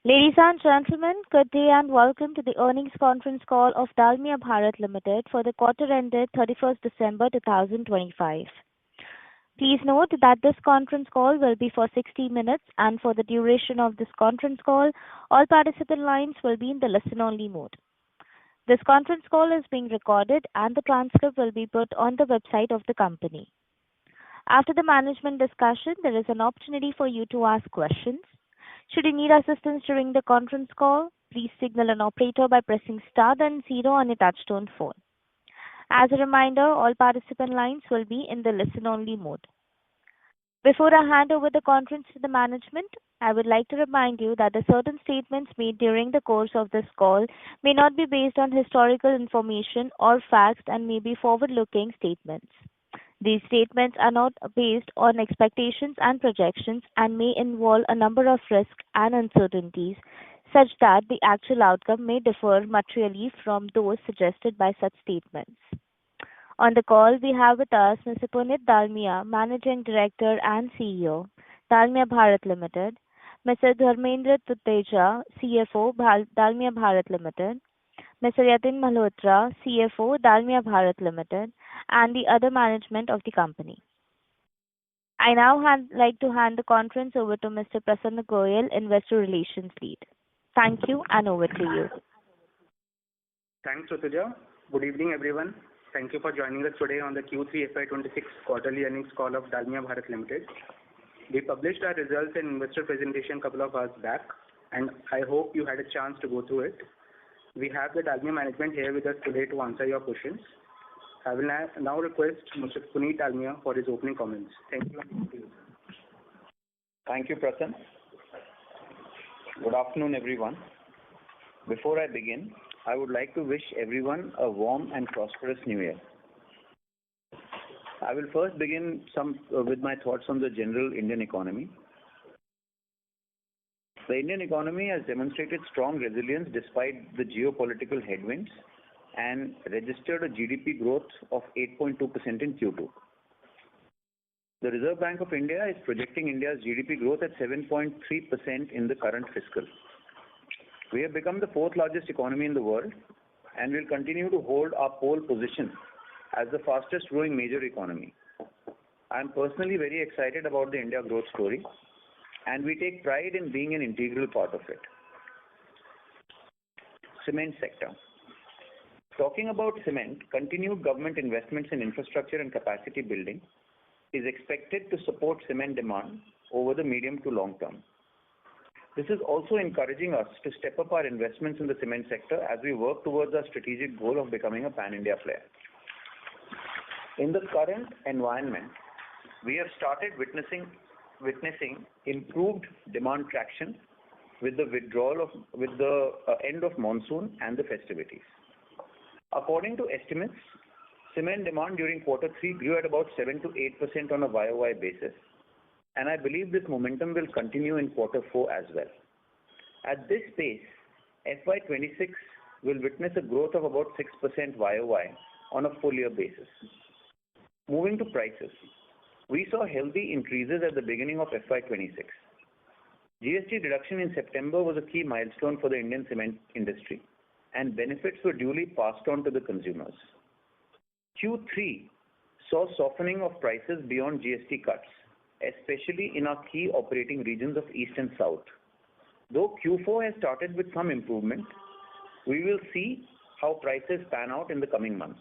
Ladies and gentlemen, good day and welcome to the earnings conference call of Dalmia Bharat Ltd for the quarter ended 31st December 2025. Please note that this conference call will be for 60 minutes, and for the duration of this conference call, all participant lines will be in the listen-only mode. This conference call is being recorded, and the transcript will be put on the website of the company. After the management discussion, there is an opportunity for you to ask questions. Should you need assistance during the conference call, please signal an operator by pressing star then zero on your touchtone phone. As a reminder, all participant lines will be in the listen-only mode. Before I hand over the conference to the management, I would like to remind you that the certain statements made during the course of this call may not be based on historical information or facts and may be forward-looking statements. These statements are not based on expectations and projections and may involve a number of risks and uncertainties, such that the actual outcome may differ materially from those suggested by such statements. On the call, we have with us Mr. Punit Dalmia, Managing Director and CEO, Dalmia Bharat Ltd, Mr. Dharmendra Tuteja, CFO, Dalmia Bharat Ltd, Mr. Yatin Malhotra, CFO, Dalmia Bharat Ltd, and the other management of the company. I now like to hand the conference over to Mr. Prasanna Goyal, Investor Relations Lead. Thank you, and over to you. Thanks, Tuteja. Good evening, everyone. Thank you for joining us today on the Q3 FY2026 quarterly earnings call of Dalmia Bharat Ltd. We published our results and investor presentation a couple of hours back, and I hope you had a chance to go through it. We have the Dalmia management here with us today to answer your questions. I will now request Mr. Punit Dalmia for his opening comments. Thank you. Thank you, Prasanna. Good afternoon, everyone. Before I begin, I would like to wish everyone a warm and prosperous New Year. I will first begin with my thoughts on the general Indian economy. The Indian economy has demonstrated strong resilience despite the geopolitical headwinds and registered a GDP growth of 8.2% in Q2. The Reserve Bank of India is projecting India's GDP growth at 7.3% in the current fiscal. We have become the fourth largest economy in the world and will continue to hold our pole position as the fastest growing major economy. I am personally very excited about the India growth story, and we take pride in being an integral part of it. Cement sector. Talking about cement, continued government investments in infrastructure and capacity building is expected to support cement demand over the medium to long term. This is also encouraging us to step up our investments in the cement sector as we work towards our strategic goal of becoming a pan-India player. In the current environment, we have started witnessing improved demand traction with the end of monsoon and the festivities. According to estimates, cement demand during quarter 3 grew at about 7 to 8% on a YOY basis, and I believe this momentum will continue in quarter 4 as well. At this pace, FY26 will witness a growth of about 6% YOY on a full year basis. Moving to prices, we saw healthy increases at the beginning of FY26. GST reduction in September was a key milestone for the Indian cement industry, and benefits were duly passed on to the consumers. Q3 saw softening of prices beyond GST cuts, especially in our key operating regions of East and South. Though Q4 has started with some improvement, we will see how prices pan out in the coming months.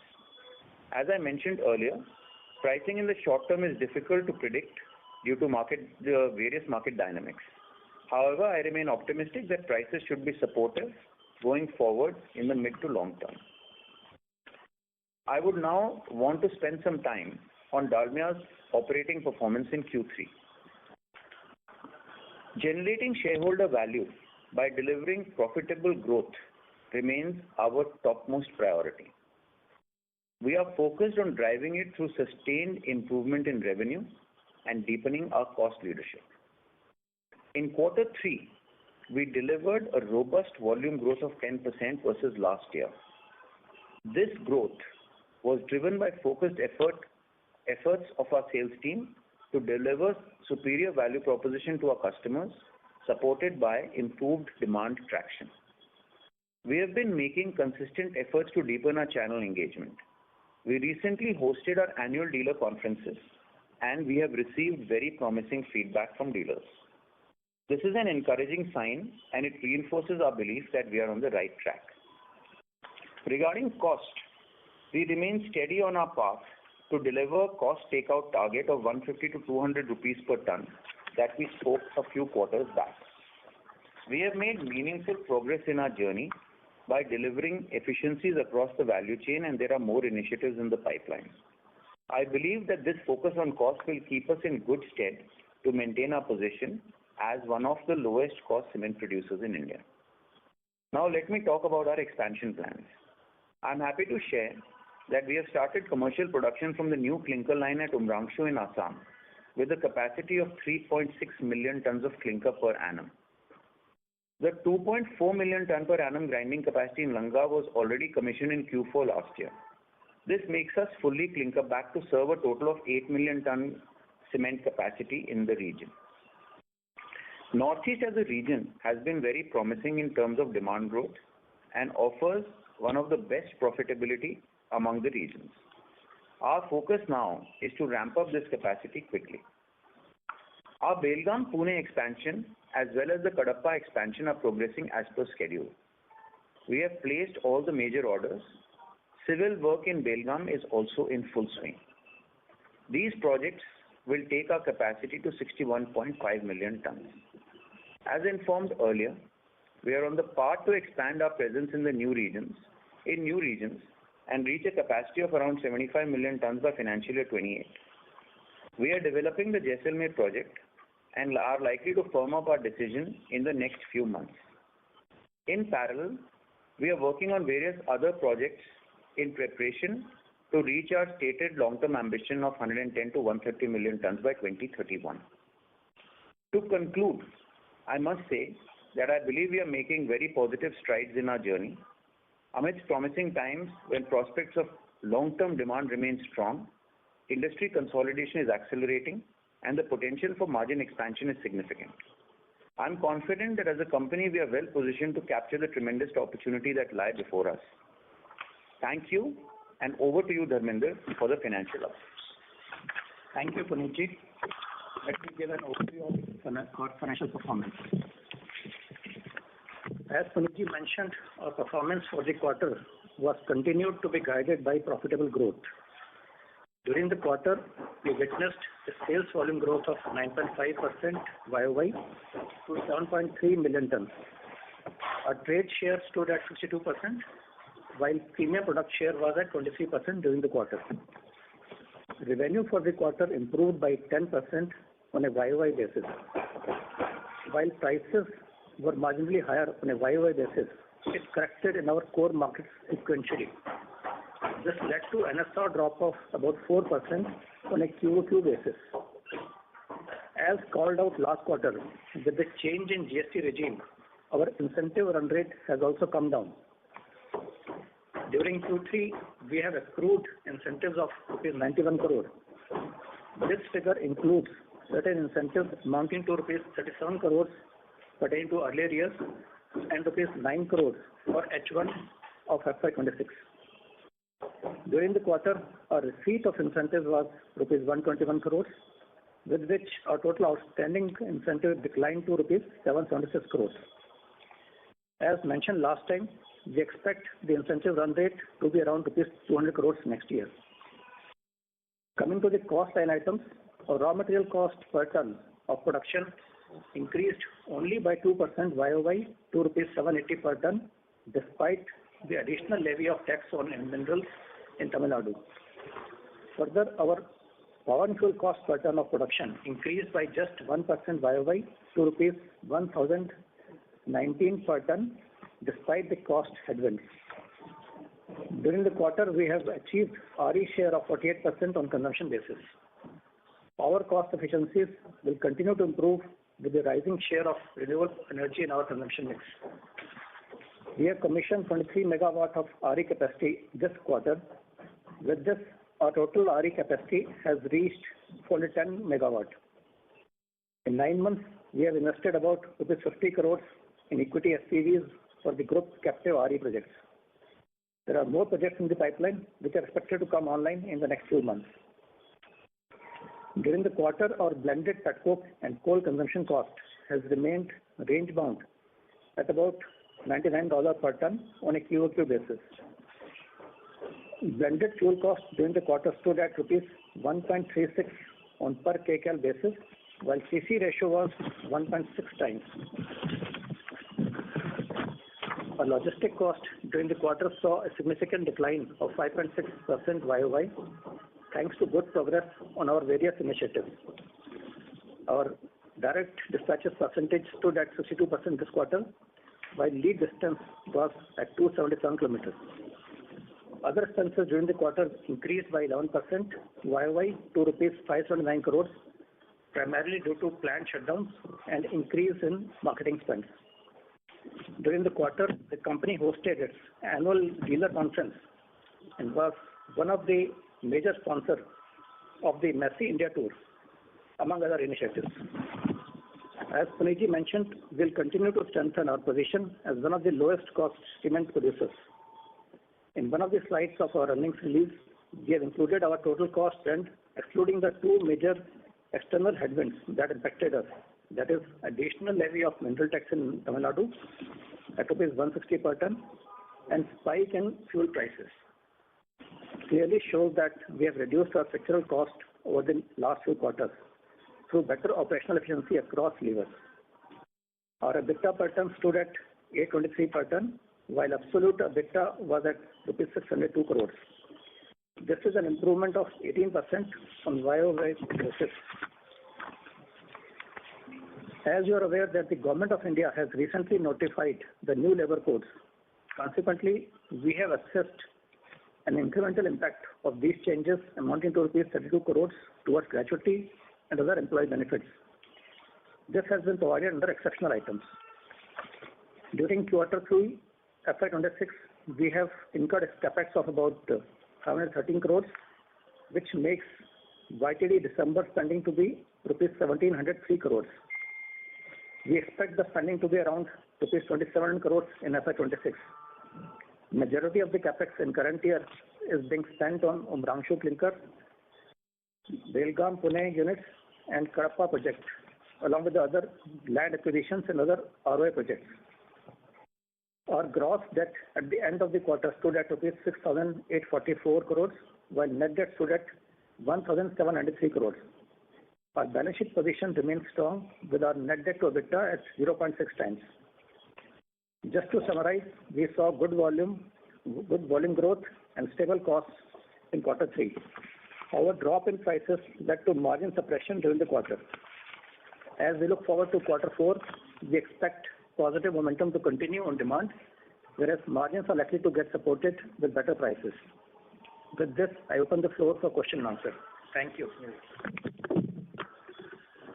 As I mentioned earlier, pricing in the short term is difficult to predict due to the various market dynamics. However, I remain optimistic that prices should be supportive going forward in the mid to long term. I would now want to spend some time on Dalmia's operating performance in Q3. Generating shareholder value by delivering profitable growth remains our topmost priority. We are focused on driving it through sustained improvement in revenue and deepening our cost leadership. In quarter 3, we delivered a robust volume growth of 10% versus last year. This growth was driven by focused efforts of our sales team to deliver superior value proposition to our customers supported by improved demand traction. We have been making consistent efforts to deepen our channel engagement. We recently hosted our annual dealer conferences, and we have received very promising feedback from dealers. This is an encouraging sign, and it reinforces our belief that we are on the right track. Regarding cost, we remain steady on our path to deliver cost takeout target of 150 to 200 rupees per ton that we spoke a few quarters back. We have made meaningful progress in our journey by delivering efficiencies across the value chain, and there are more initiatives in the pipeline. I believe that this focus on cost will keep us in good stead to maintain our position as one of the lowest cost cement producers in India. Now let me talk about our expansion plans. I'm happy to share that we have started commercial production from the new clinker line at Umrangshu in Assam with a capacity of 3.6 million tons of clinker per annum. The 2.4 million ton per annum grinding capacity in Langa was already commissioned in Q4 last year. This makes us fully clinker back to serve a total of 8 million ton cement capacity in the region. Northeast as a region has been very promising in terms of demand growth and offers one of the best profitability among the regions. Our focus now is to ramp up this capacity quickly. Our Belgaum Pune expansion as well as the Kadapa expansion are progressing as per schedule. We have placed all the major orders. Civil work in Belgaum is also in full swing. These projects will take our capacity to 61.5 million tons. As informed earlier, we are on the path to expand our presence in new regions and reach a capacity of around 75 million tons by financial year 28. We are developing the Jaisalmer project and are likely to firm up our decision in the next few months. In parallel, we are working on various other projects in preparation to reach our stated long-term ambition of 110 to 130 million tons by 2031. To conclude, I must say that I believe we are making very positive strides in our journey. Amidst promising times when prospects of long-term demand remain strong, industry consolidation is accelerating, and the potential for margin expansion is significant. I'm confident that as a company, we are well positioned to capture the tremendous opportunity that lie before us. Thank you, and over to you, Dharmender, for the financial updates. Thank you, Puneetji. Let me give an overview of our financial performance. As Puneetji mentioned, our performance for the quarter was continued to be guided by profitable growth. During the quarter, we witnessed a sales volume growth of 9.5% YOY to 7.3 million tons. Our trade share stood at 62%, while premium product share was at 23% during the quarter. Revenue for the quarter improved by 10% on a YOY basis. While prices were marginally higher on a YOY basis, it corrected in our core markets sequentially. This led to an NSR drop of about 4% on a QOQ basis. As called out last quarter, with the change in GST regime, our incentive run rate has also come down. During Q3, we have accrued incentives of rupees 91 crore. This figure includes certain incentives amounting to rupees 37 crores pertaining to earlier years and rupees 9 crores for H1 of FY2026. During the quarter, our receipt of incentives was rupees 121 crores, with which our total outstanding incentive declined to rupees 776 crores. As mentioned last time, we expect the incentive run rate to be around rupees 200 crores next year. Coming to the cost line items, our raw material cost per ton of production increased only by 2% YOY to rupees 780 per ton, despite the additional levy of tax on minerals in Tamil Nadu. Further, our power and fuel cost per ton of production increased by just 1% YOY to rupees 1,019 per ton, despite the cost headwinds. During the quarter, we have achieved RE share of 48% on consumption basis. Power cost efficiencies will continue to improve with the rising share of renewable energy in our consumption mix. We have commissioned 23 megawatt of RE capacity this quarter. With this, our total RE capacity has reached 410 megawatt. In 9 months, we have invested about rupees 50 crores in equity SPVs for the group captive RE projects. There are more projects in the pipeline which are expected to come online in the next few months. During the quarter, our blended petcoke and coal consumption cost has remained range-bound at about $99 per ton on a QOQ basis. Blended fuel cost during the quarter stood at rupees 1.36 on per kcal basis, while CC ratio was 1.6 times. Our logistic cost during the quarter saw a significant decline of 5.6% YOY, thanks to good progress on our various initiatives. Our direct dispatches percentage stood at 62% this quarter, while lead distance was at 277 kilometers. Other expenses during the quarter increased by 11% YOY to rupees 579 crores, primarily due to planned shutdowns and increase in marketing spends. During the quarter, the company hosted its annual dealer conference and was one of the major sponsors of the Messi India Tour, among other initiatives. As Punitji mentioned, we'll continue to strengthen our position as one of the lowest cost cement producers. In one of the slides of our earnings release, we have included our total cost trend, excluding the two major external headwinds that impacted us. That is, additional levy of mineral tax in Tamil Nadu at rupees 160 per ton and spike in fuel prices. Clearly shows that we have reduced our structural cost over the last few quarters through better operational efficiency across levers. Our EBITDA per ton stood at 823 per ton, while absolute EBITDA was at rupees 602 crores. This is an improvement of 18% on YOY basis. As you are aware that the Government of India has recently notified the new labor codes. Consequently, we have assessed an incremental impact of these changes amounting to rupees 32 crores towards gratuity and other employee benefits. This has been provided under exceptional items. During Q3 FY26, we have incurred a capex of about 513 crores, which makes YTD December spending to be rupees 1703 crores. We expect the spending to be around rupees 27 crores in FY26. Majority of the capex in current year is being spent on Umrangshu Clinker, Belgaum Pune units and Kadapa project, along with the other land acquisitions and other ROA projects. Our gross debt at the end of the quarter stood at rupees 6,844 crores, while net debt stood at 1,793 crores. Our balance sheet position remains strong with our net debt to EBITDA at 0.6 times. Just to summarize, we saw good volume growth and stable costs in Q3. Our drop in prices led to margin suppression during the quarter. As we look forward to Q4, we expect positive momentum to continue on demand, whereas margins are likely to get supported with better prices. With this, I open the floor for question and answer. Thank you.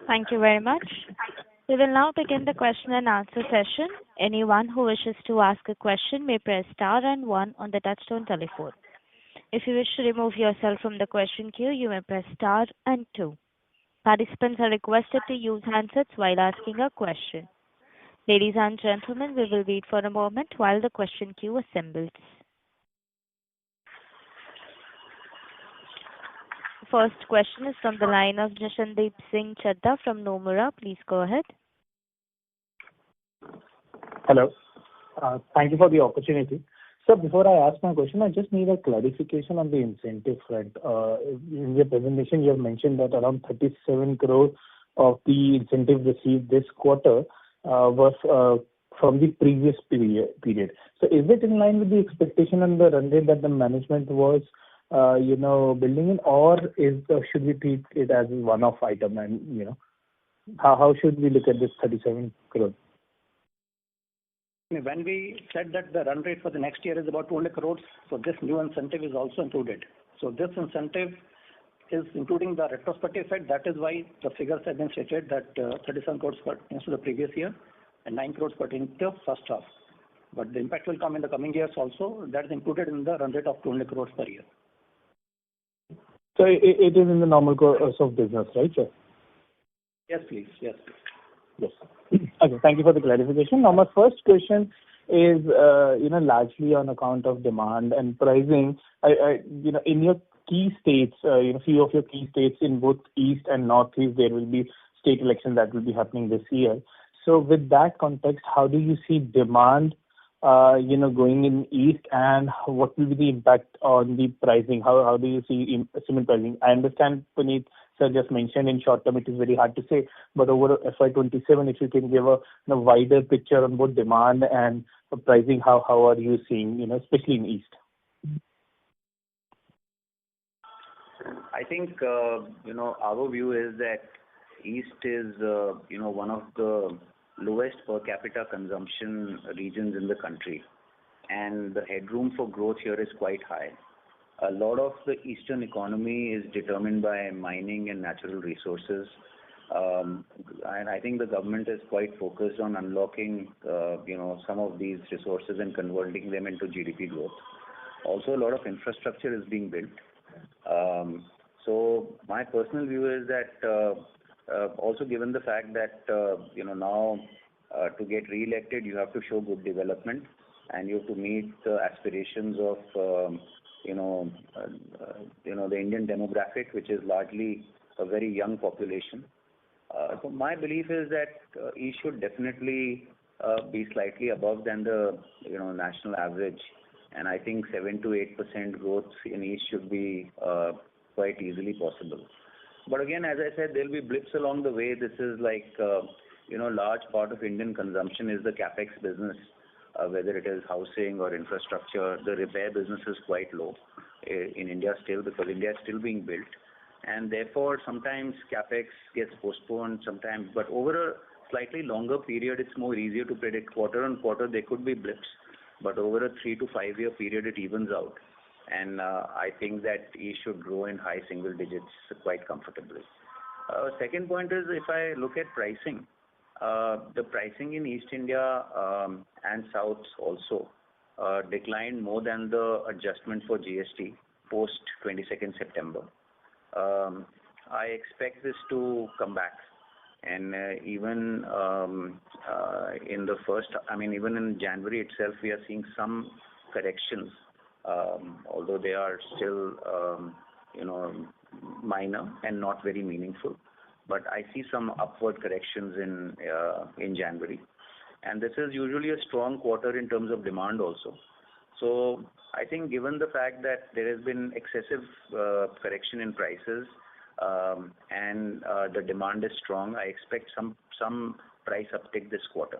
Thank you very much. We will now begin the question and answer session. Anyone who wishes to ask a question may press star and 1 on the touchtone telephone. If you wish to remove yourself from the question queue, you may press star and 2. Participants are requested to use handsets while asking a question. Ladies and gentlemen, we will wait for a moment while the question queue assembles. First question is from the line of Jashandeep Singh Chadha from Nomura. Please go ahead. Hello. Thank you for the opportunity. So before I ask my question, I just need a clarification on the incentive front. In your presentation, you have mentioned that around 37 crore of the incentive received this quarter was from the previous period. So is it in line with the expectation and the run rate that the management was building in, or should we treat it as a one-off item? And how should we look at this 37 crore? When we said that the run rate for the next year is about 200 crores, so this new incentive is also included. So this incentive is including the retrospective effect. That is why the figures have been stated that 37 crores pertains to the previous year and 9 crores pertains to first half. But the impact will come in the coming years also. That is included in the run rate of 200 crores per year. So it is in the normal course of business, right, sir? Yes, please. Yes. Yes. Okay, thank you for the clarification. Now, my first question is, largely on account of demand and pricing. In your key states, few of your key states in both East and Northeast, there will be state elections that will be happening this year. So with that context, how do you see demand, going in East, and what will be the impact on the pricing? How do you see cement pricing? I understand, Puneet sir just mentioned in short term it is very hard to say, but over FY27, if you can give a wider picture on both demand and pricing, how are you seeing, especially in East? I think, our view is that East is, one of the lowest per capita consumption regions in the country, and the headroom for growth here is quite high. A lot of the eastern economy is determined by mining and natural resources, and I think the government is quite focused on unlocking, some of these resources and converting them into GDP growth. Also, a lot of infrastructure is being built. So my personal view is that, also given the fact that, now to get re-elected, you have to show good development and you have to meet the aspirations of, the Indian demographic, which is largely a very young population. So my belief is that East should definitely be slightly above than the, national average. And I think 7 to 8% growth in East should be quite easily possible. But again, as I said, there will be blips along the way. This is like, large part of Indian consumption is the capex business, whether it is housing or infrastructure. The repair business is quite low in India still, because India is still being built. And therefore, sometimes capex gets postponed sometimes. But over a slightly longer period, it's more easier to predict. Quarter on quarter, there could be blips. But over a 3 to 5 year period, it evens out. And I think that East should grow in high single digits quite comfortably. Second point is, if I look at pricing, the pricing in East India and South also declined more than the adjustment for GST post 22nd September. I expect this to come back. And even in the first, even in January itself, we are seeing some corrections, although they are still, minor and not very meaningful. But I see some upward corrections in January. And this is usually a strong quarter in terms of demand also. So I think given the fact that there has been excessive correction in prices, and the demand is strong, I expect some price uptick this quarter.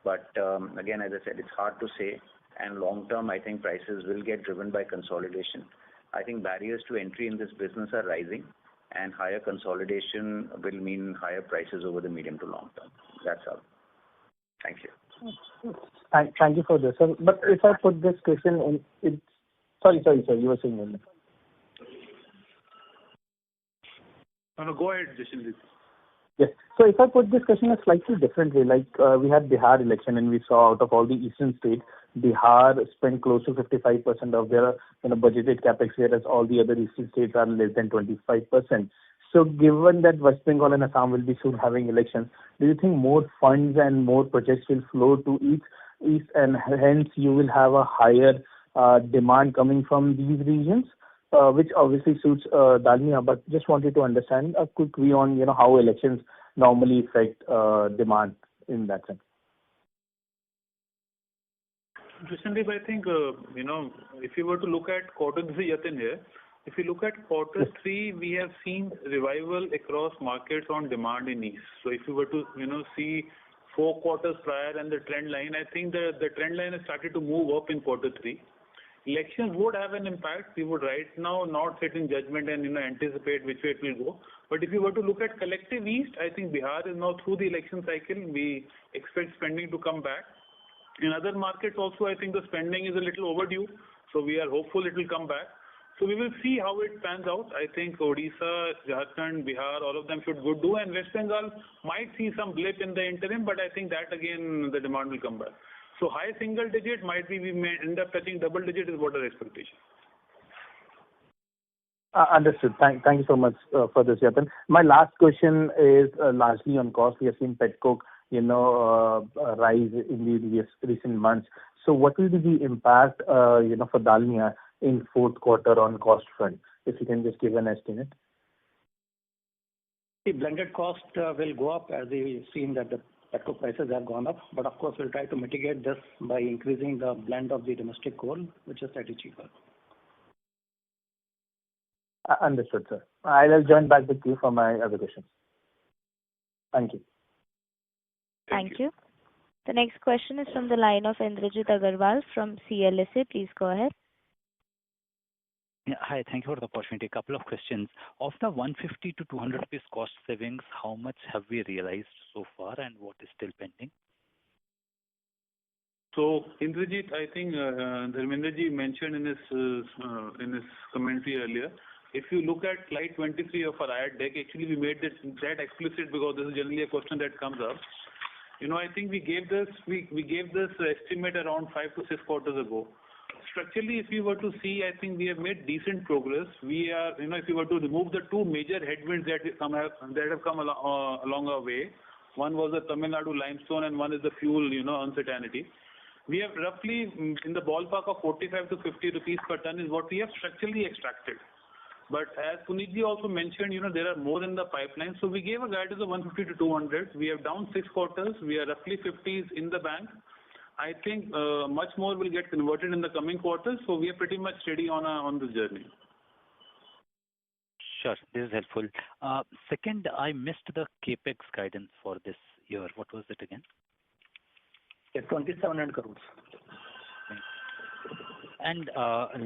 But again, as I said, it's hard to say. And long term, I think prices will get driven by consolidation. I think barriers to entry in this business are rising, and higher consolidation will mean higher prices over the medium to long term. That's all. Thank you. Thank you for this, sir. But if I put this question in, sorry, sir, you were saying. No, go ahead, Jashandeep. Yes. So if I put this question in a slightly different way, like we had Bihar election, and we saw out of all the eastern states, Bihar spent close to 55% of their budgeted capex, whereas all the other eastern states are less than 25%. So given that West Bengal and Assam will be soon having elections, do you think more funds and more projects will flow to East, and hence you will have a higher demand coming from these regions, which obviously suits Dalmia? But just wanted to understand a quick view on how elections normally affect demand in that sense. Jashandeep, I think, if you were to look at quarter three, Yatin here, if you look at quarter three, we have seen revival across markets on demand in East. So if you were to, see 4 quarters prior and the trend line, I think the trend line has started to move up in quarter three. Elections would have an impact. We would right now not sit in judgment and anticipate which way it will go. But if you were to look at collective East, I think Bihar is now through the election cycle. We expect spending to come back. In other markets also, I think the spending is a little overdue. So we are hopeful it will come back. So we will see how it pans out. I think Odisha, Jharkhand, Bihar, all of them should do. And West Bengal might see some blip in the interim, but I think that again the demand will come back. So high single digit might be, we may end up touching double digit is what our expectation. Understood. Thank you so much for this, Yatan. My last question is largely on cost. We have seen petcoke, rise in the recent months. So what will be the impact, for Dalmia in fourth quarter on cost front? If you can just give an estimate. The blended cost will go up as we've seen that the petcoke prices have gone up. But of course, we'll try to mitigate this by increasing the blend of the domestic coal, which is slightly cheaper. Understood, sir. I'll join back with you for my other questions. Thank you. Thank you. The next question is from the line of Indrajit Agarwal from CLSA. Please go ahead. Yeah, hi, thank you for the opportunity. A couple of questions. Of the 150 to 200 rupees cost savings, how much have we realized so far and what is still pending? So, Indrajit, I think Dharmendraji mentioned in his commentary earlier. If you look at slide 23 of our IR deck, actually we made that explicit because this is generally a question that comes up. I think we gave this estimate around 5 to 6 quarters ago. Structurally, if you were to see, I think we have made decent progress. We are, if you were to remove the two major headwinds that have come along our way, one was the Tamil Nadu limestone and one is the fuel, uncertainty. We have roughly in the ballpark of 45 to 50 rupees per ton is what we have structurally extracted. But as Punitji also mentioned, there are more in the pipeline. So we gave a guidance of 150 to 200. We have down 6 quarters. We are roughly 50s in the bank. I think much more will get converted in the coming quarters. So we are pretty much steady on the journey. Sure, this is helpful. Second, I missed the capex guidance for this year. What was it again? 2,700 crores. And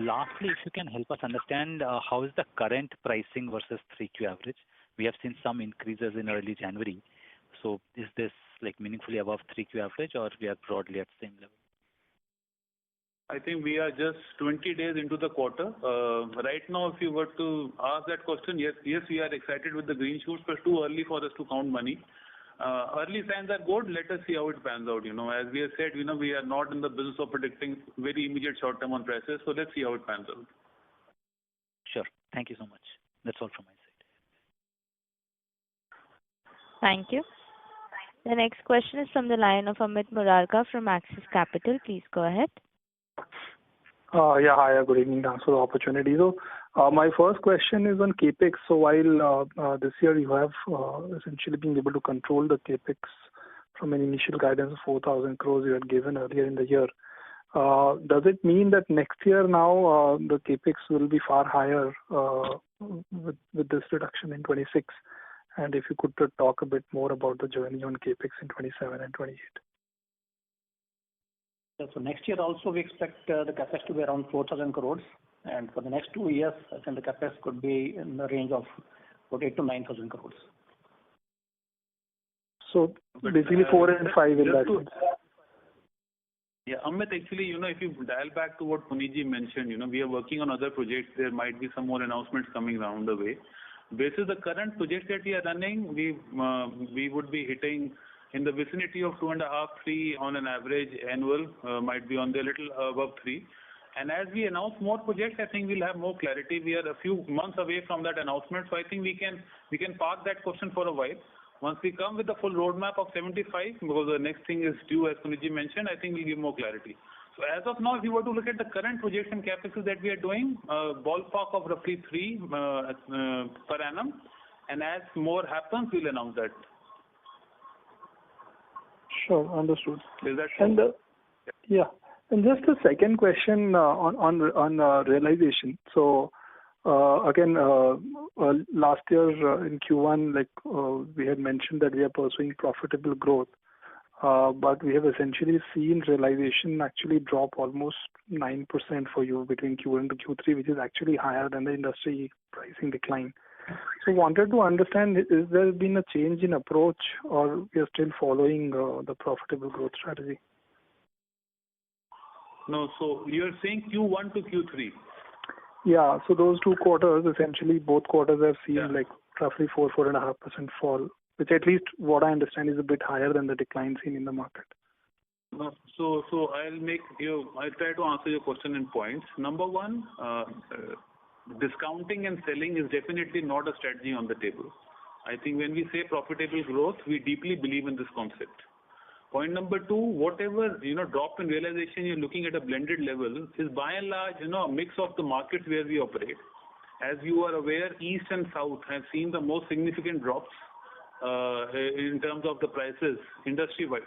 lastly, if you can help us understand how is the current pricing versus 3Q average? We have seen some increases in early January. So is this like meaningfully above 3Q average or we are broadly at the same level? I think we are just 20 days into the quarter. Right now, if you were to ask that question, yes, we are excited with the green shoots, but too early for us to count money. Early signs are good. Let us see how it pans out. As we have said, we are not in the business of predicting very immediate short term on prices. So let's see how it pans out. Sure. Thank you so much. That's all from my side. Thank you. The next question is from the line of Amit Murarka from Axis Capital. Please go ahead. Yeah, hi, good evening. Thanks for the opportunity. So, my first question is on capex. So, while this year you have essentially been able to control the capex from an initial guidance of 4,000 crores you had given earlier in the year, does it mean that next year now the capex will be far higher with this reduction in 26? And if you could talk a bit more about the journey on capex in 27 and 28. So next year also we expect the capex to be around 4,000 crores, and for the next 2 years, I think the capex could be in the range of 8 to 9,000 crores. So basically 4 and 5 in that. Yeah, Amit, actually, if you dial back to what Punitji mentioned, we are working on other projects. There might be some more announcements coming around the way. Based on the current projects that we are running, we would be hitting in the vicinity of 2.5, 3 on an average annual, might be on the little above 3. And as we announce more projects, I think we'll have more clarity. We are a few months away from that announcement, so I think we can park that question for a while. Once we come with the full roadmap of 75, because the next thing is due, as Punitji mentioned, I think we'll give more clarity. So as of now, if you were to look at the current projects and capex that we are doing, ballpark of roughly 3 per annum, and as more happens, we'll announce that. Sure, understood. Is that and yeah, and just a second question on realization. So again, last year in Q1, we had mentioned that we are pursuing profitable growth, but we have essentially seen realization actually drop almost 9% for you between Q1 to Q3, which is actually higher than the industry pricing decline. So wanted to understand, is there been a change in approach or we are still following the profitable growth strategy? No, so you're saying Q1 to Q3? Yeah, so those 2 quarters, essentially both quarters have seen like roughly 4.5% fall, which at least what I understand is a bit higher than the decline seen in the market. No, so I'll try to answer your question in points. Number one, discounting and selling is definitely not a strategy on the table. I think when we say profitable growth, we deeply believe in this concept. Point number two, whatever drop in realization you're looking at a blended level is by and large a mix of the markets where we operate. As you are aware, East and South have seen the most significant drops in terms of the prices industry-wide.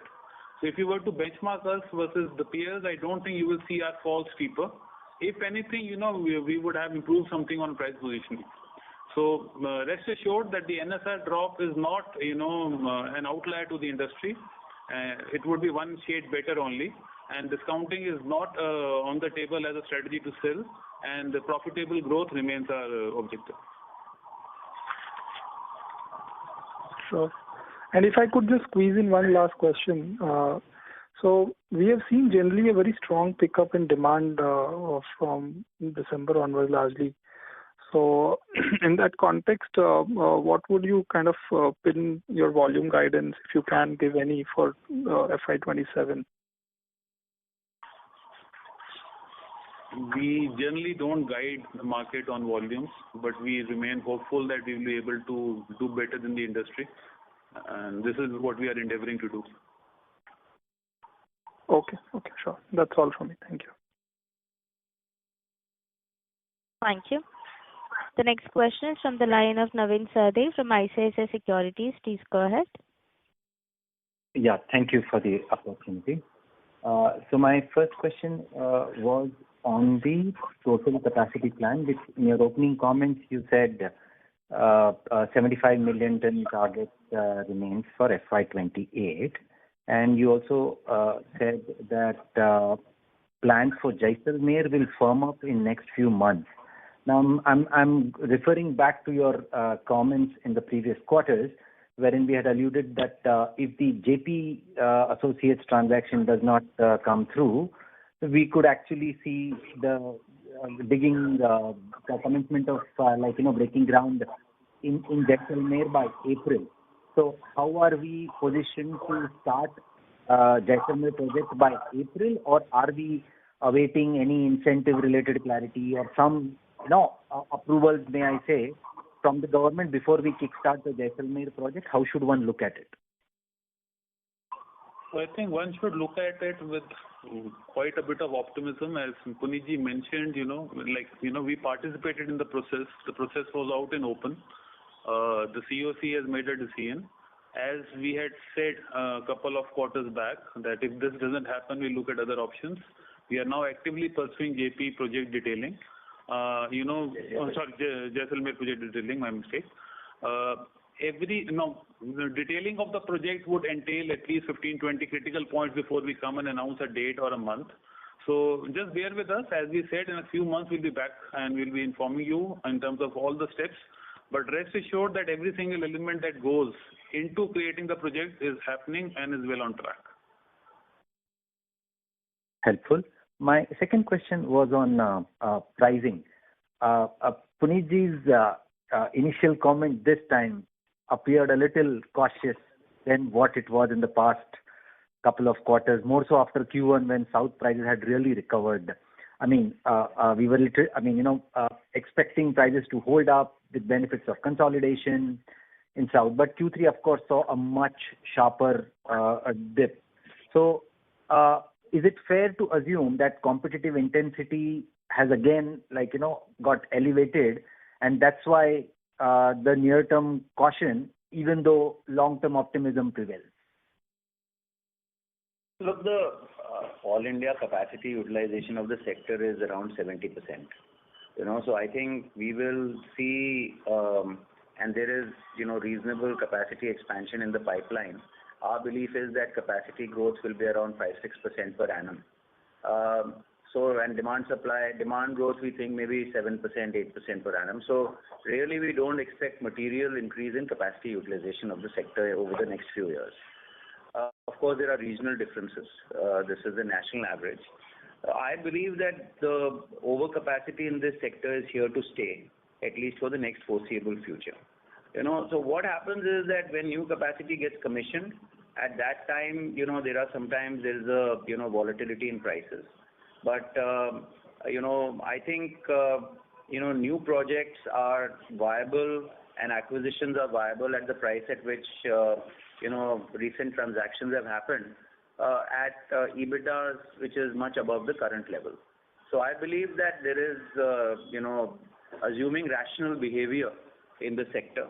So if you were to benchmark us versus the peers, I don't think you will see our fall steeper. If anything, we would have improved something on price positioning. So rest assured that the NSR drop is not, an outlier to the industry. It would be one shade better only. And discounting is not on the table as a strategy to sell. And the profitable growth remains our objective. Sure. And if I could just squeeze in one last question. So we have seen generally a very strong pickup in demand from December onwards largely. So in that context, what would you kind of pin your volume guidance, if you can give any, for FY27? We generally don't guide the market on volumes, but we remain hopeful that we will be able to do better than the industry. And this is what we are endeavoring to do. Okay, sure. That's all from me. Thank you. Thank you. The next question is from the line of Navin Sahadeo from ICICI Securities. Please go ahead. Yeah, thank you for the opportunity. So my first question was on the total capacity plan, which in your opening comments you said 75 million ton target remains for FY28. And you also said that plans for Jaisalmer will firm up in next few months. Now, I'm referring back to your comments in the previous quarters, wherein we had alluded that if the JP Associates transaction does not come through, we could actually see the commencement of breaking ground in Jaisalmer by April. So how are we positioned to start Jaisalmer project by April, or are we awaiting any incentive related clarity or some approvals, may I say, from the government before we kickstart the Jaisalmer project? How should one look at it? So I think one should look at it with quite a bit of optimism. As Punitji mentioned, we participated in the process. The process was out and open. The COC has made a decision. As we had said a couple of quarters back, that if this doesn't happen, we look at other options. We are now actively pursuing JP project detailing. Jaisalmer project detailing, my mistake. The detailing of the project would entail at least 15-20 critical points before we come and announce a date or a month. So just bear with us. As we said, in a few months we'll be back and we'll be informing you in terms of all the steps. But rest assured that every single element that goes into creating the project is happening and is well on track. Helpful. My second question was on pricing. Punitji's initial comment this time appeared a little cautious than what it was in the past couple of quarters, more so after Q1 when South prices had really recovered. We were expecting prices to hold up with benefits of consolidation in South, but Q3 of course saw a much sharper dip. So is it fair to assume that competitive intensity has again got elevated, and that's why the near-term caution, even though long-term optimism prevails? Look, the all India capacity utilization of the sector is around 70%. So I think we will see, and there is reasonable capacity expansion in the pipeline. Our belief is that capacity growth will be around 5-6% per annum. And demand growth, we think maybe 7%, 8% per annum. So really we don't expect material increase in capacity utilization of the sector over the next few years. Of course, there are regional differences. This is the national average. I believe that the overcapacity in this sector is here to stay, at least for the next foreseeable future. So what happens is that when new capacity gets commissioned, at that time, there is a volatility in prices. But I think new projects are viable and acquisitions are viable at the price at which, recent transactions have happened, at EBITDAs which is much above the current level. So I believe that there is, assuming rational behavior in the sector,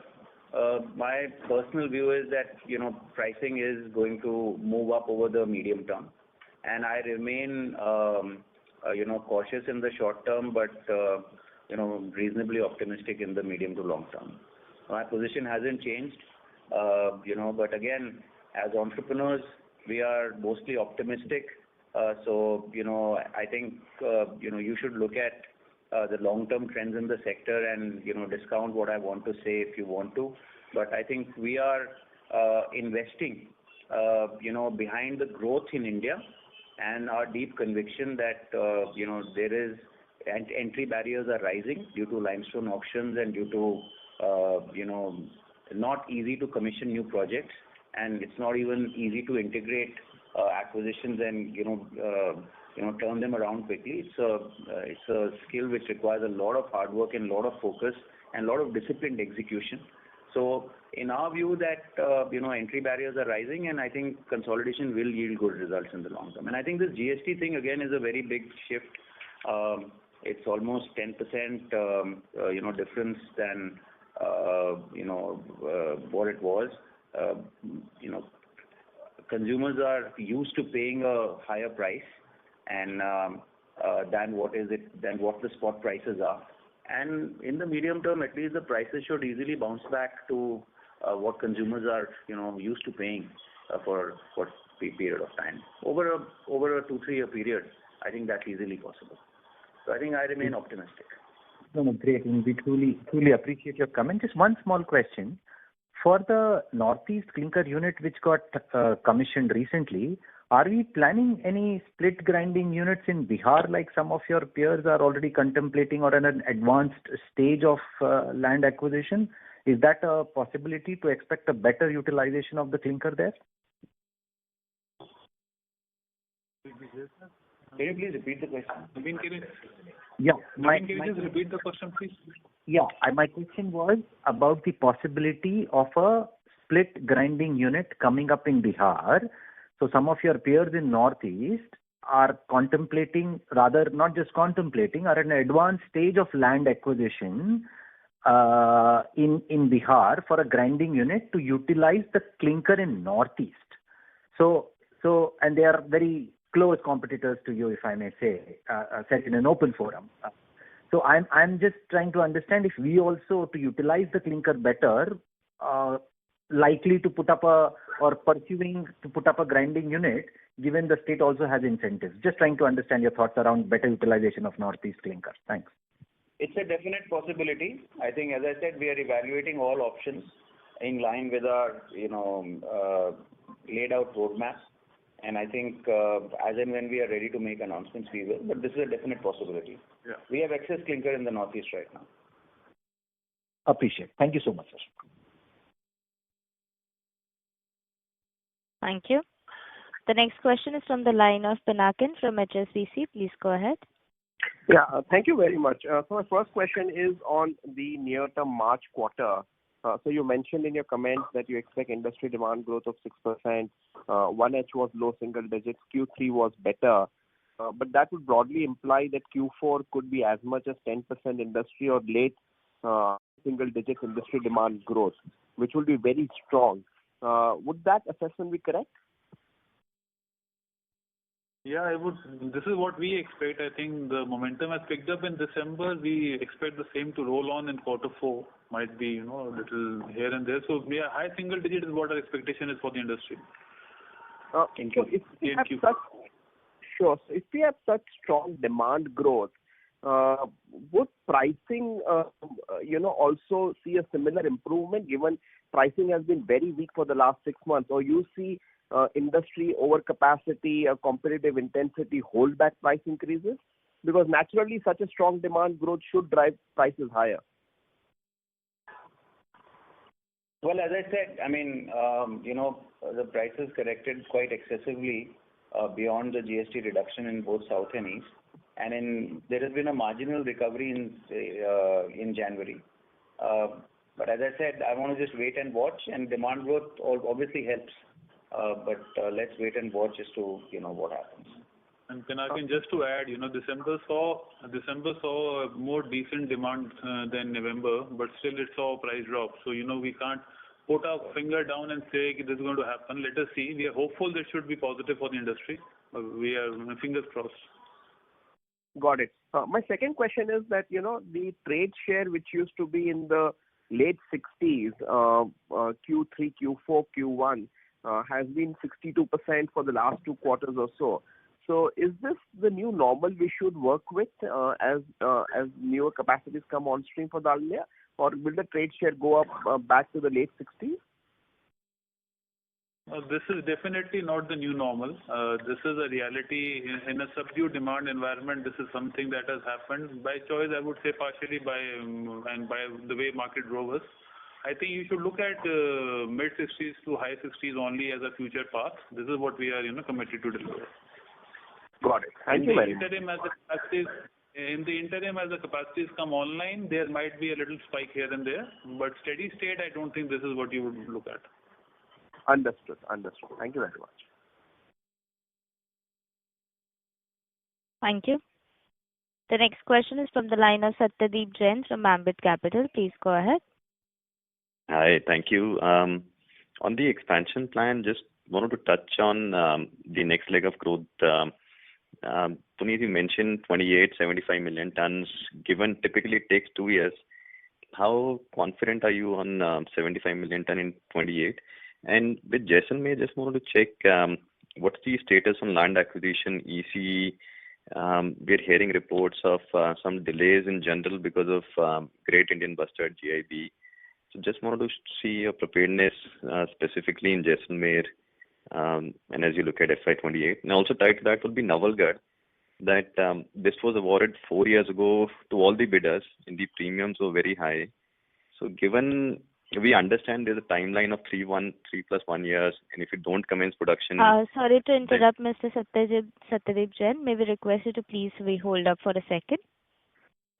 my personal view is that, pricing is going to move up over the medium term. And I remain, cautious in the short term, but, reasonably optimistic in the medium to long term. My position hasn't changed, but again, as entrepreneurs, we are mostly optimistic. So, I think, you should look at the long-term trends in the sector and, discount what I want to say if you want to. But I think we are investing, behind the growth in India and our deep conviction that, there is entry barriers are rising due to limestone auctions and due to, not easy to commission new projects, and it's not even easy to integrate acquisitions and, turn them around quickly. It's a skill which requires a lot of hard work and a lot of focus and a lot of disciplined execution. So in our view that, entry barriers are rising, and I think consolidation will yield good results in the long term. And I think this GST thing again is a very big shift. It's almost 10%, difference than, what it was. Consumers are used to paying a higher price and than what the spot prices are. And in the medium term, at least the prices should easily bounce back to what consumers are, used to paying for period of time. Over a 2-3 year period, I think that's easily possible. So I think I remain optimistic. No, great. And we truly appreciate your comment. Just one small question. For the Northeast clinker unit which got commissioned recently, are we planning any split grinding units in Bihar like some of your peers are already contemplating or in an advanced stage of land acquisition? Is that a possibility to expect a better utilization of the clinker there? Can you please repeat the question? Naveen, can you just repeat the question, please? Yeah, my question was about the possibility of a split grinding unit coming up in Bihar. So some of your peers in Northeast are contemplating, rather not just contemplating, are in an advanced stage of land acquisition in Bihar for a grinding unit to utilize the clinker in Northeast. So and they are very close competitors to you, if I may say, set in an open forum. So I'm just trying to understand if we also, to utilize the clinker better, likely to put up pursuing to put up a grinding unit, given the state also has incentives. Just trying to understand your thoughts around better utilization of Northeast clinker. Thanks. It's a definite possibility. I think, as I said, we are evaluating all options in line with our, laid out roadmap. And I think as and when we are ready to make announcements, we will. But this is a definite possibility. Yeah. We have excess clinker in the Northeast right now. Appreciate. Thank you so much, sir. Thank you. The next question is from the line of Pinakin from HSBC. Please go ahead. Yeah, thank you very much. So my first question is on the near-term March quarter. So you mentioned in your comments that you expect industry demand growth of 6%. 1H was low single digits. Q3 was better. But that would broadly imply that Q4 could be as much as 10% industry or late single digit industry demand growth, which will be very strong. Would that assessment be correct? Yeah, I would. This is what we expect. I think the momentum has picked up in December. We expect the same to roll on in quarter 4. Might be, a little here and there. So, yeah, high single digit is what our expectation is for the industry. So if we have such strong demand growth, would pricing, also see a similar improvement, given pricing has been very weak for the last 6 months? Or you see industry overcapacity or competitive intensity hold back price increases? Because naturally such a strong demand growth should drive prices higher. Well, as I said, I mean, the prices corrected quite excessively beyond the GST reduction in both South and East. and there has been a marginal recovery in January. But as I said, I want to just wait and watch, and demand growth obviously helps. But let's wait and watch as to what happens. And Pinakin, just to add, December saw a more decent demand than November, but still it saw a price drop. So we can't put our finger down and say this is going to happen. Let us see. We are hopeful that should be positive for the industry. We are fingers crossed. Got it. My second question is that the trade share which used to be in the late 60s, Q3, Q4, Q1, has been 62% for the last 2 quarters or so. So is this the new normal we should work with as newer capacities come on stream for Dalmia, or will the trade share go up back to the late 60s? This is definitely not the new normal. This is a reality in a subdued demand environment. This is something that has happened by choice, I would say, partially by the way market drove us. I think you should look at mid 60s to high 60s only as a future path. This is what we are committed to deliver. Got it. Thank you very much. In the interim, as the capacities come online, there might be a little spike here and there, but steady state, I don't think this is what you would look at. Understood. Thank you very much. Thank you. The next question is from the line of Satyadeep Jain from Ambit Capital. Please go ahead. Hi, thank you. On the expansion plan, just wanted to touch on the next leg of growth. Puneet, you mentioned 75 million tons. Given typically it takes 2 years, how confident are you on 75 million ton in 28? And with Jaisalmer, just wanted to check what's the status on land acquisition, EC. We're hearing reports of some delays in general because of Great Indian Bustard, GIB. So just wanted to see your preparedness specifically in Jaisalmer and as you look at FY28. And also tied to that would be Navalgarh, that this was awarded 4 years ago to all the bidders and the premiums were very high. So given we understand there's a timeline of 3 plus 1 years, and if you don't commence production... Sorry to interrupt, Mr. Satyadeep Jain. May we request you to please hold up for a second?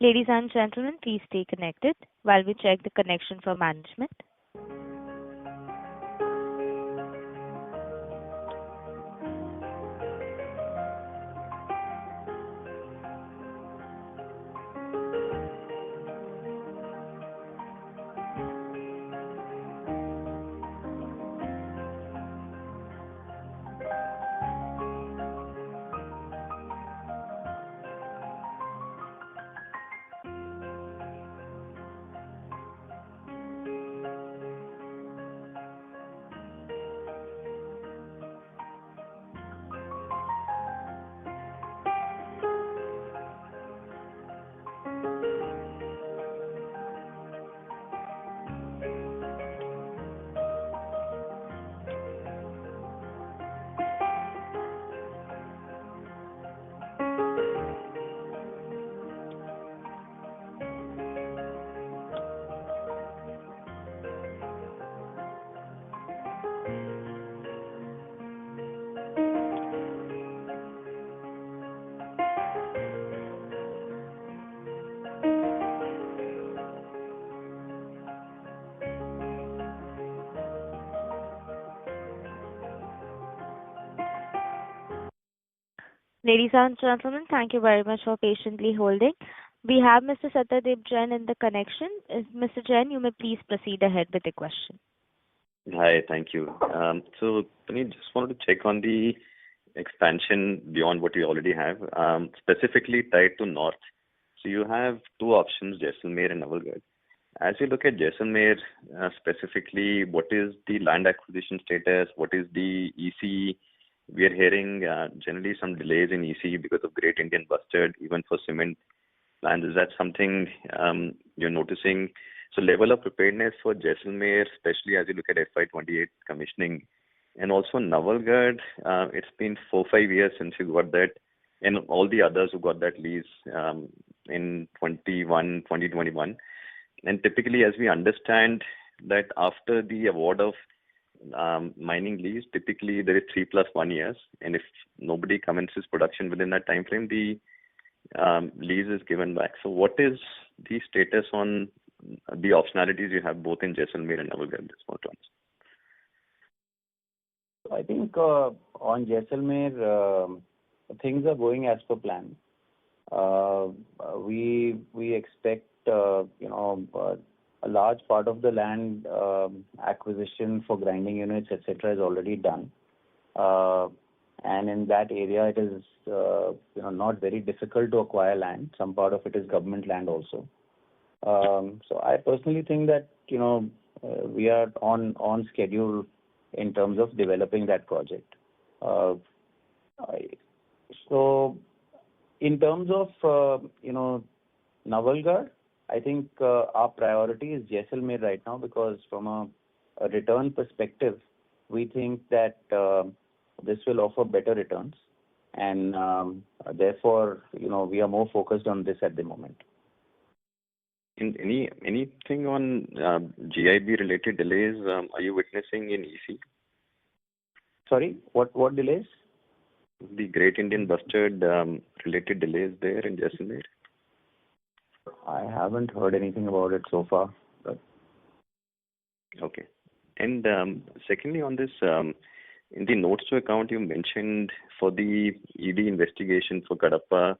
Ladies and gentlemen, please stay connected while we check the connection for management. Ladies and gentlemen, thank you very much for patiently holding. We have Mr. Satyadeep Jain in the connection. Mr. Jain, you may please proceed ahead with the question. Hi, thank you. So, Puneet, just wanted to check on the expansion beyond what you already have, specifically tied to North. So you have 2 options, Jaisalmer and Navalgarh. As you look at Jaisalmer, specifically, what is the land acquisition status? What is the EC? We are hearing generally some delays in EC because of Great Indian Bustard, even for cement plans. Is that something you're noticing? So level of preparedness for Jaisalmer, especially as you look at FY28 commissioning. And also Navalgarh, it's been 4-5 years since you got that, and all the others who got that lease in 2021. And typically, as we understand that after the award of mining lease, typically there is 3 plus 1 years, and if nobody commences production within that time frame, the lease is given back. So what is the status on the optionalities you have both in Jaisalmer and Navalgarh? This one. I think on Jaisalmer, things are going as per plan. We expect a large part of the land acquisition for grinding units, etc., is already done. And in that area, it is not very difficult to acquire land. Some part of it is government land also. So I personally think that we are on schedule in terms of developing that project. So in terms of Navalgarh, I think our priority is Jaisalmer right now, because from a return perspective, we think that this will offer better returns, and therefore we are more focused on this at the moment. Anything on GIB related delays are you witnessing in EC? Sorry, what delays? The Great Indian Bustard related delays there in Jaisalmer? I haven't heard anything about it so far. But... Okay. And secondly, on this, in the notes to account, you mentioned for the ED investigation for Kadapa,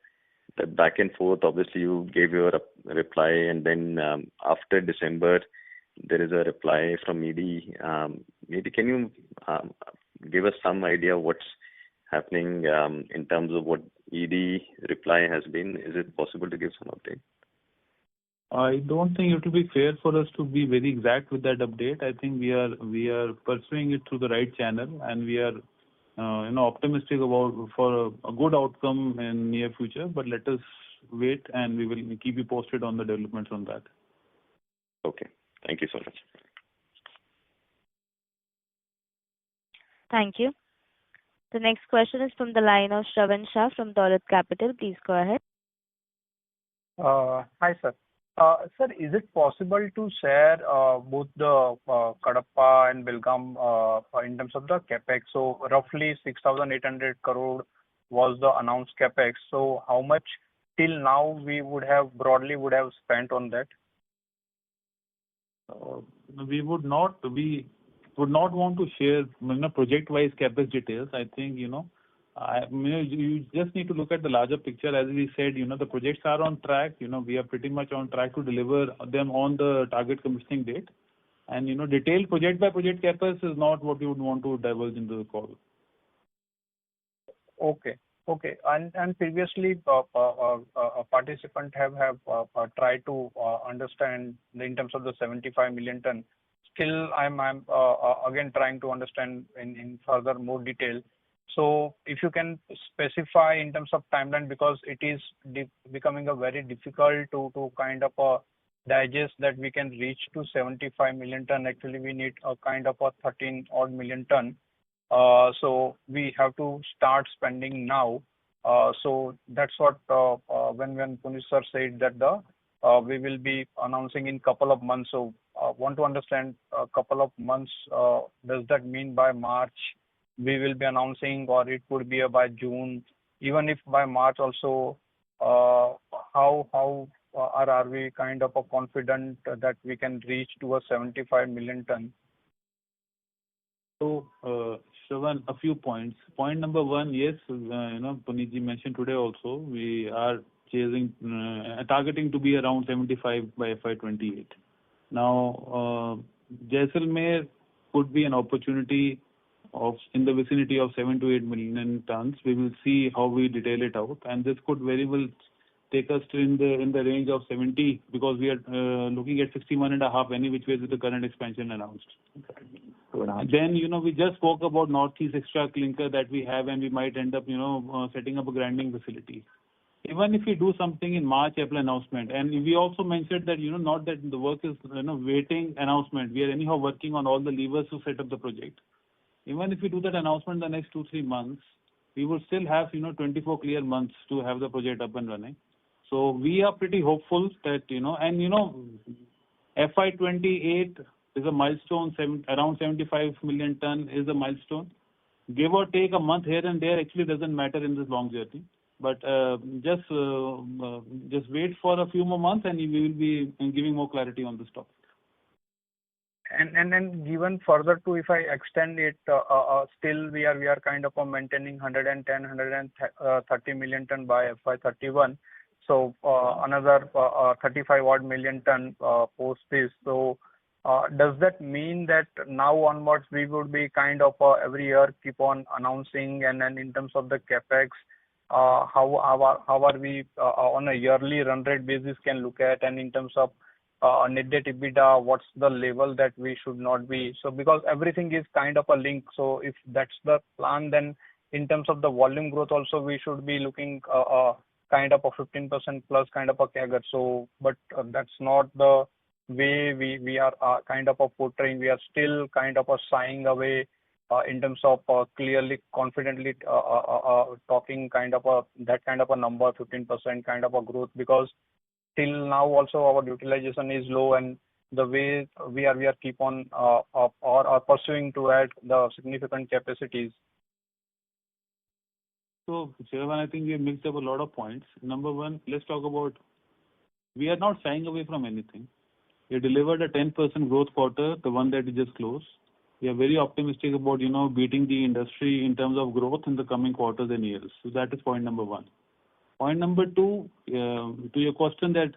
the back and forth, obviously you gave your reply, and then after December, there is a reply from ED. Maybe can you give us some idea what's happening in terms of what ED reply has been? Is it possible to give some update? I don't think it will be fair for us to be very exact with that update. I think we are pursuing it through the right channel, and we are optimistic about for a good outcome in near future. But let us wait, and we will keep you posted on the developments on that. Okay. Thank you so much. Thank you. The next question is from the line of Shravan Shah from Dolat Capital. Please go ahead. Hi, sir. Sir, is it possible to share both the Kadapa and Belgaum in terms of the capex? So roughly 6,800 crore was the announced capex. So how much till now we would have spent on that? We would not want to share project-wise capex details. I think you just need to look at the larger picture. As we said, the projects are on track. We are pretty much on track to deliver them on the target commissioning date. And detailed project by project capex is not what we would want to divulge into the call. Okay. And previously, a participant have tried to understand in terms of the 75 million ton. Still, I'm again trying to understand in further more detail. So if you can specify in terms of timeline, because it is becoming a very difficult to kind of digest that we can reach to 75 million ton. Actually, we need a kind of a 13 odd million ton. So we have to start spending now. So that's what when Puneet sir said that we will be announcing in couple of months. So want to understand a couple of months. Does that mean by March we will be announcing, or it could be by June? Even if by March also, how are we kind of confident that we can reach to a 75 million ton? So, Shravan, a few points. Point number one, yes, Puneet ji mentioned today also, we are targeting to be around 75 by FY28. Now, Jaisalmer could be an opportunity in the vicinity of 7 to 8 million tons. We will see how we detail it out, and this could very well take us to in the range of 70, because we are looking at 61.5 any which way with the current expansion announced. Then we just spoke about Northeast extra clinker that we have, and we might end up setting up a grinding facility. Even if we do something in March, April announcement, and we also mentioned that not that the work is waiting announcement. We are anyhow working on all the levers to set up the project. Even if we do that announcement in the next 2-3 months, we will still have 24 clear months to have the project up and running. So we are pretty hopeful that FY28 is a milestone. Around 75 million ton is a milestone. Give or take a month here and there actually doesn't matter in this long journey. But just wait for a few more months, and we will be giving more clarity on this topic. And then given further to, if I extend it, still we are kind of maintaining 130 million ton by FY31. So another 35 odd million ton post this. So does that mean that now onwards we would be kind of every year keep on announcing, and then in terms of the capex, how are we on a yearly run rate basis can look at, and in terms of net debt EBITDA, what's the level that we should not be? So because everything is kind of a link. So if that's the plan, then in terms of the volume growth also we should be looking kind of a 15% plus kind of a CAGR. So but that's not the way we are kind of a portraying. We are still kind of a shying away in terms of clearly, confidently talking kind of that kind of a number, 15% kind of a growth, because till now also our utilization is low, and the way we are keep on or pursuing to add the significant capacities. So, Chairman, I think we have mixed up a lot of points. Number one, let's talk about, we are not shying away from anything. We delivered a 10% growth quarter, the one that we just closed. We are very optimistic about, beating the industry in terms of growth in the coming quarters and years. So that is point number one. Point number two, to your question that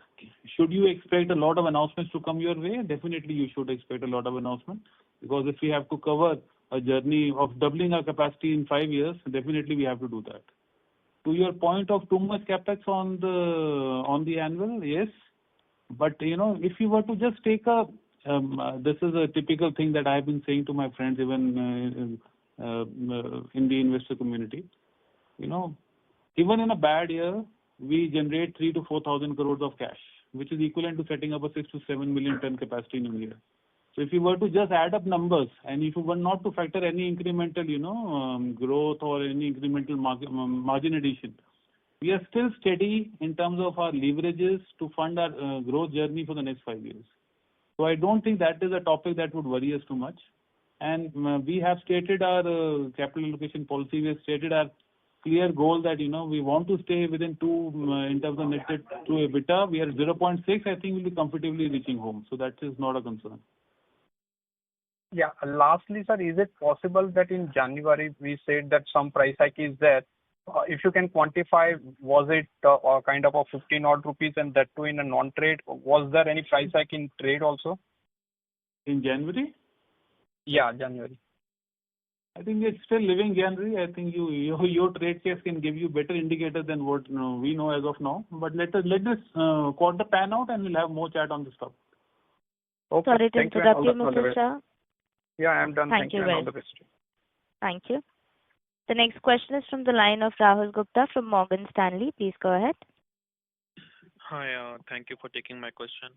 should you expect a lot of announcements to come your way? Definitely you should expect a lot of announcements, because if we have to cover a journey of doubling our capacity in 5 years, definitely we have to do that. To your point of too much capex on the annual, yes. But, if you were to just take this is a typical thing that I've been saying to my friends, even in the investor community. Even in a bad year, we generate 3,000 to 4,000 crores of cash, which is equivalent to setting up a 6 to 7 million ton capacity in a year. So if you were to just add up numbers, and if you were not to factor any incremental, growth or any incremental margin addition, we are still steady in terms of our leverages to fund our growth journey for the next 5 years. So I don't think that is a topic that would worry us too much. And we have stated our capital allocation policy. We have stated our clear goal that, we want to stay within 2 in terms of net debt to EBITDA. We are 0.6. I think we'll be comfortably reaching home. So that is not a concern. Yeah. Lastly, sir, is it possible that in January we said that some price hike is there? If you can quantify, was it kind of a 15 odd rupees, and that too in a non-trade? Was there any price hike in trade also? In January? Yeah, January. I think it's still living January. I think your trade case can give you better indicator than what we know as of now. But let this quarter pan out, and we'll have more chat on this topic. Okay. Sorry to interrupt you, Mr. Shah. Yeah, I'm done. Thank you and all very the best. Thank you. The next question is from the line of Rahul Gupta from Morgan Stanley. Please go ahead. Hi, thank you for taking my question.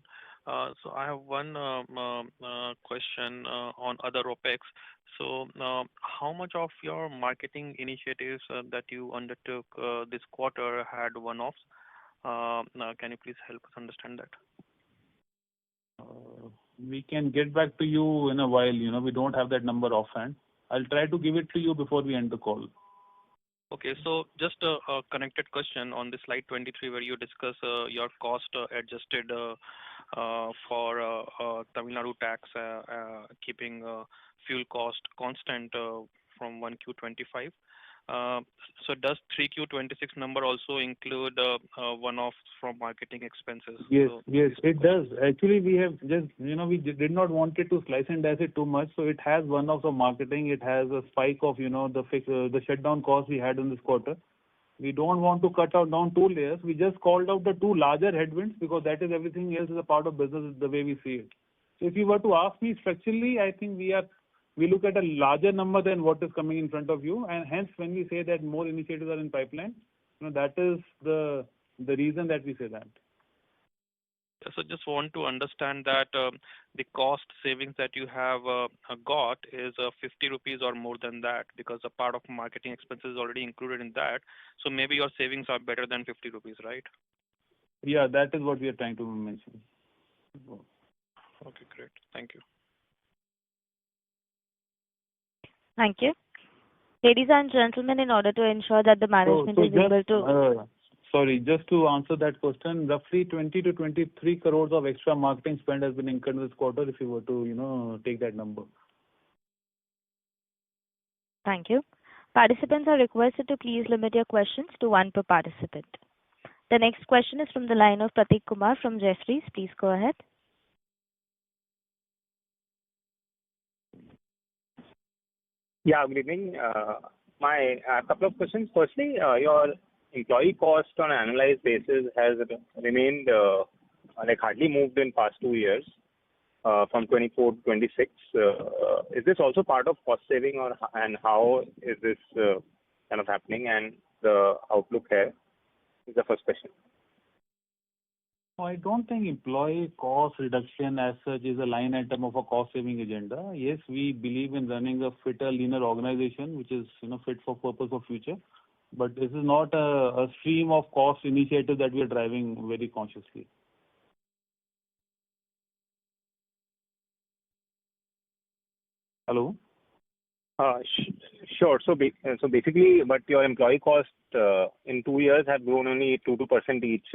So I have one question on other OPEX. So how much of your marketing initiatives that you undertook this quarter had one-offs? Can you please help us understand that? We can get back to you in a while. We don't have that number offhand. I'll try to give it to you before we end the call. Okay, so just a connected question on the slide 23 where you discuss your cost adjusted for Tamil Nadu tax, keeping fuel cost constant from 1Q25. So does 3Q26 number also include one-off from marketing expenses? Yes, it does. Actually, we have just, we did not want it to slice and dice it too much. So it has one-off of marketing. It has a spike of, the shutdown costs we had in this quarter. We don't want to cut out down 2 layers. We just called out the 2 larger headwinds, because that is everything else is a part of business the way we see it. So if you were to ask me structurally, I think we look at a larger number than what is coming in front of you, and hence when we say that more initiatives are in pipeline, that is the reason that we say that. So just want to understand that the cost savings that you have got is 50 rupees or more than that, because a part of marketing expenses is already included in that. So maybe your savings are better than 50 rupees, right? Yeah, that is what we are trying to mention. Okay, great. Thank you. Thank you. Ladies and gentlemen, in order to ensure that the management is able to... Sorry, just to answer that question, roughly 20 to 23 crores of extra marketing spend has been incurred this quarter if you were to, take that number. Thank you. Participants are requested to please limit your questions to one per participant. The next question is from the line of Prateek Kumar from Jefferies. Please go ahead. Yeah, good evening. My couple of questions. Firstly, your employee cost on an annualized basis has remained hardly moved in past 2 years, from 24 to 26. Is this also part of cost saving, and how is this kind of happening, and the outlook here is the first question. I don't think employee cost reduction as such is a line item of a cost-saving agenda. Yes, we believe in running a fitter, leaner organization, which is, fit for purpose of future. But this is not a stream of cost initiative that we are driving very consciously. Hello? Sure. So basically, but your employee cost in 2 years have grown only 2% each.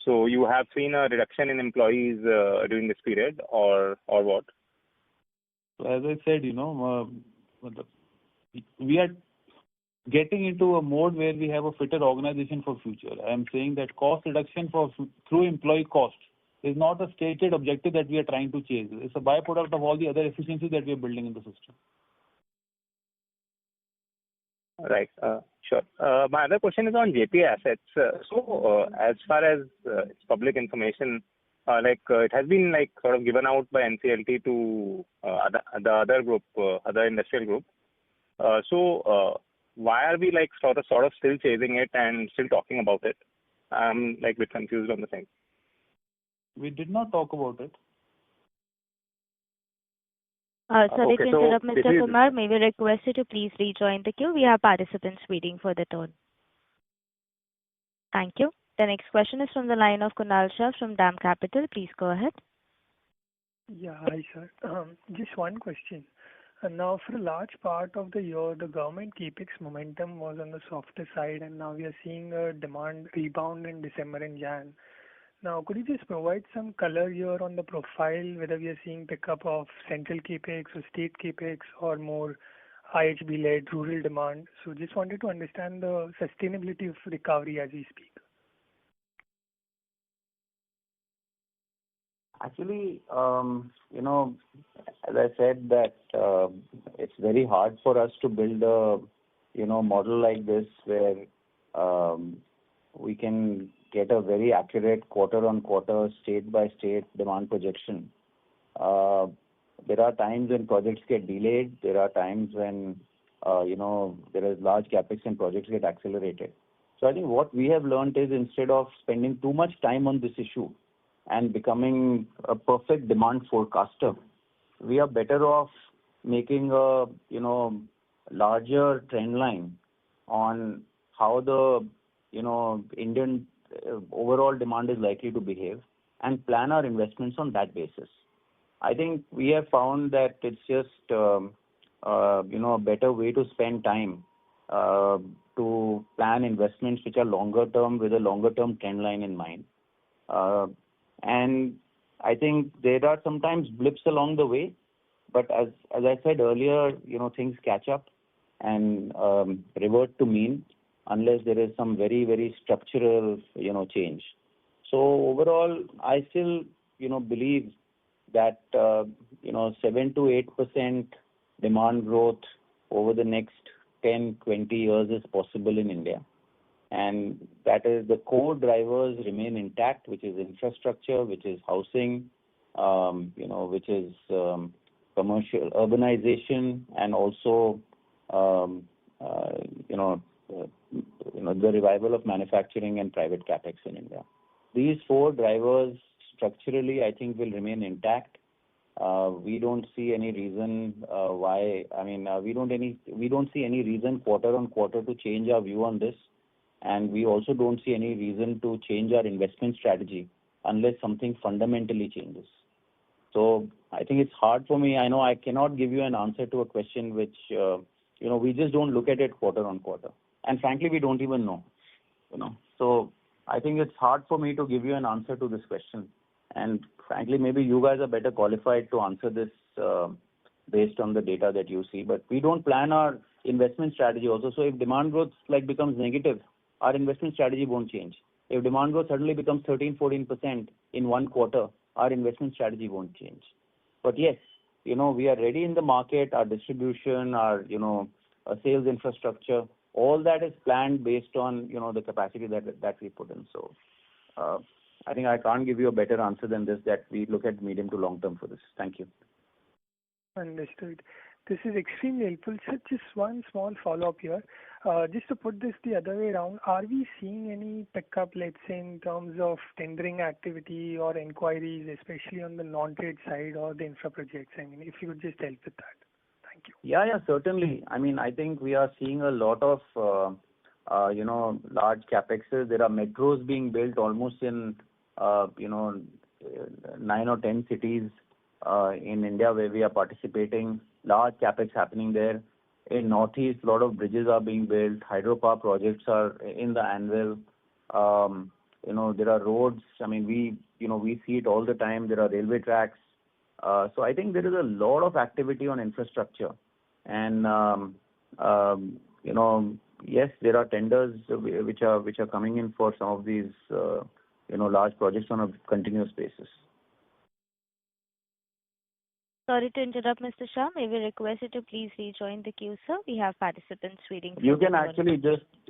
So you have seen a reduction in employees during this period, or what? So as I said, we are getting into a mode where we have a fitter organization for future. I am saying that cost reduction through employee cost is not a stated objective that we are trying to chase. It's a byproduct of all the other efficiencies that we are building in the system. Right. Sure. My other question is on JP assets. As far as it's public information, it has been sort of given out by NCLT to the other group, other industrial group. Why are we sort of still chasing it and still talking about it? I'm a bit confused on the thing. We did not talk about it. Sorry to interrupt, Mr. Kumar. May we request you to please rejoin the queue? We have participants waiting for the turn. Thank you. The next question is from the line of Kunal Shah from DAM Capital. Please go ahead. Yeah, hi, sir. Just one question. Now, for a large part of the year, the government capex momentum was on the softer side, and now we are seeing a demand rebound in December and Jan. Now, could you just provide some color here on the profile, whether we are seeing pickup of central capex or state capex or more IHB-led rural demand? So just wanted to understand the sustainability of recovery as we speak. Actually, as I said that it's very hard for us to build a, model like this where we can get a very accurate quarter-on-quarter, state-by-state demand projection. There are times when projects get delayed. There are times when, there is large capex and projects get accelerated. So I think what we have learned is instead of spending too much time on this issue and becoming a perfect demand forecaster, we are better off making a, larger trend line on how the, Indian overall demand is likely to behave and plan our investments on that basis. I think we have found that it's just, a better way to spend time to plan investments which are longer term with a longer term trend line in mind. And I think there are sometimes blips along the way, but as I said earlier, things catch up and revert to mean unless there is some very, very structural, change. So overall, I still, believe that, 7 to 8% demand growth over the next 10, 20 years is possible in India. And that is the core drivers remain intact, which is infrastructure, which is housing, which is commercial urbanization, and also, the revival of manufacturing and private capex in India. These four drivers structurally, I think, will remain intact. We don't see any reason why. We don't see any reason quarter on quarter to change our view on this, and we also don't see any reason to change our investment strategy unless something fundamentally changes. So I think it's hard for me. I know I cannot give you an answer to a question which we just don't look at it quarter on quarter. And frankly, we don't even know. So I think it's hard for me to give you an answer to this question. And frankly, maybe you guys are better qualified to answer this based on the data that you see. But we don't plan our investment strategy also. So if demand growth becomes negative, our investment strategy won't change. If demand growth suddenly becomes 13-14% in one quarter, our investment strategy won't change. But yes, we are ready in the market, our distribution, our sales infrastructure, all that is planned based on the capacity that we put in. So I think I can't give you a better answer than this, that we look at medium to long term for this. Thank you. Understood. This is extremely helpful. Sir, just one small follow-up here. Just to put this the other way around, are we seeing any pickup, let's say, in terms of tendering activity or inquiries, especially on the non-trade side or the infra projects? I mean, if you could just help with that. Thank you. Yeah, certainly. I mean, I think we are seeing a lot of, large capexes. There are metros being built almost in, 9 or 10 cities in India where we are participating. Large capex happening there. In Northeast, a lot of bridges are being built. Hydropower projects are in the anvil. There are roads. I mean, we see it all the time. There are railway tracks. So I think there is a lot of activity on infrastructure. And, yes, there are tenders which are coming in for some of these, large projects on a continuous basis. Sorry to interrupt, Mr. Shah. May we request you to please rejoin the queue, sir? We have participants waiting. You can actually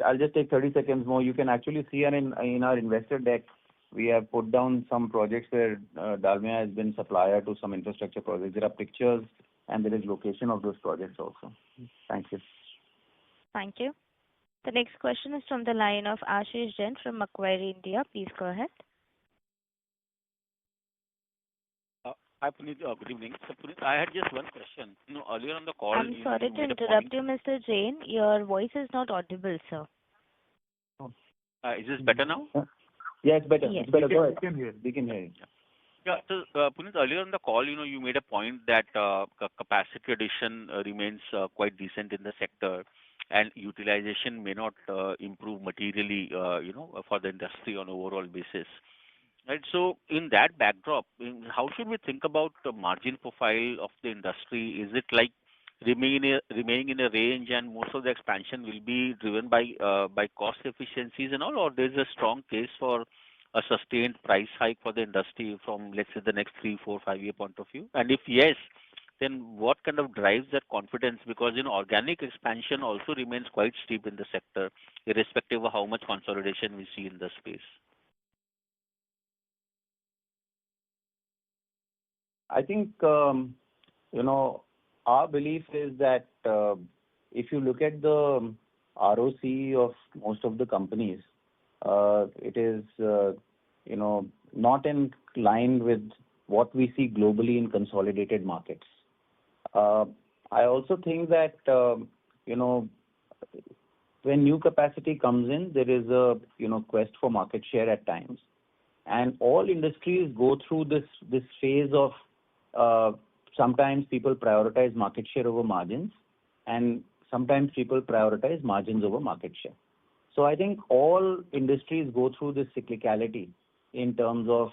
I'll just take 30 seconds more. You can actually see in our investor deck, we have put down some projects where Dalmia has been supplier to some infrastructure projects. There are pictures and there is location of those projects also. Thank you. Thank you. The next question is from the line of Ashish Jain from Macquarie, India. Please go ahead. Hi, Puneet. Good evening. So, Puneet, I had just one question. Earlier on the call, I'm sorry to interrupt you, Mr. Jain. Your voice is not audible, sir. Is this better now? Yeah, it's better. Yes. It's better. Go ahead. We can hear you. Yeah. So, Puneet, earlier on the call, you made a point that capacity addition remains quite decent in the sector, and utilization may not improve materially, for the industry on an overall basis. Right. So, in that backdrop, how should we think about the margin profile of the industry? Is it like remaining in a range, and most of the expansion will be driven by cost efficiencies and all, or there's a strong case for a sustained price hike for the industry from, let's say, the next 3, 4, 5-year point of view? And if yes, then what kind of drives that confidence? Because organic expansion also remains quite steep in the sector, irrespective of how much consolidation we see in the space. I think, our belief is that if you look at the ROC of most of the companies, it is, not in line with what we see globally in consolidated markets. I also think that, when new capacity comes in, there is a, quest for market share at times. And all industries go through this phase of sometimes people prioritize market share over margins, and sometimes people prioritize margins over market share. So I think all industries go through this cyclicality in terms of,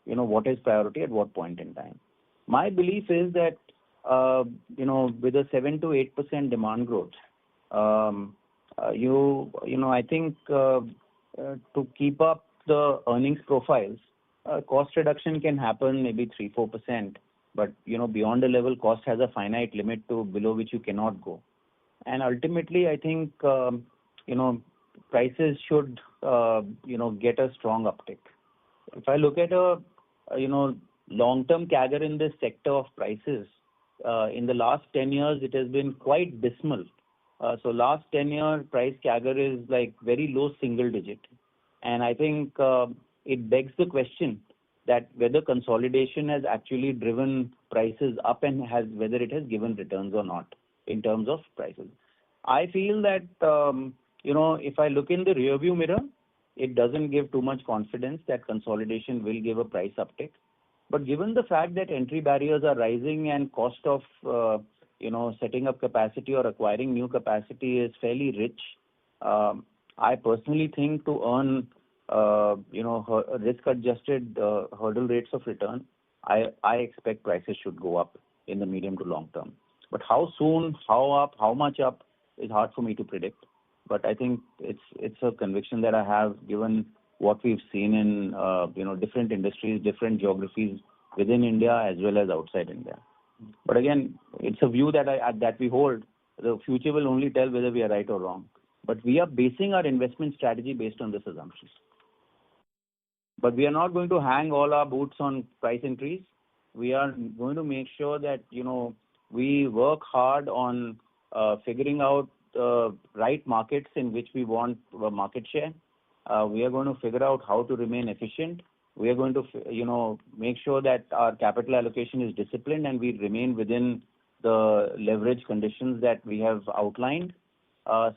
what is priority at what point in time. My belief is that, with a 7 to 8% demand growth, I think to keep up the earnings profiles, cost reduction can happen maybe 3-4%, but beyond a level, cost has a finite limit to below which you cannot go. And ultimately, I think prices should get a strong uptick. If I look at a long-term CAGR in this sector of prices, in the last 10 years, it has been quite dismal. So last 10-year price CAGR is like very low single digit. And I think it begs the question that whether consolidation has actually driven prices up and whether it has given returns or not in terms of prices. I feel that, if I look in the rearview mirror, it doesn't give too much confidence that consolidation will give a price uptick. But given the fact that entry barriers are rising and cost of, setting up capacity or acquiring new capacity is fairly rich. I personally think to earn, risk-adjusted hurdle rates of return, I expect prices should go up in the medium to long term. But how soon, how up, how much up is hard for me to predict. But I think it's a conviction that I have given what we've seen in different industries, different geographies within India as well as outside India. But again, it's a view that we hold. The future will only tell whether we are right or wrong. But we are basing our investment strategy based on this assumption. But we are not going to hang all our boots on price increase. We are going to make sure that we work hard on figuring out right markets in which we want market share. We are going to figure out how to remain efficient. We are going to, make sure that our capital allocation is disciplined and we remain within the leverage conditions that we have outlined.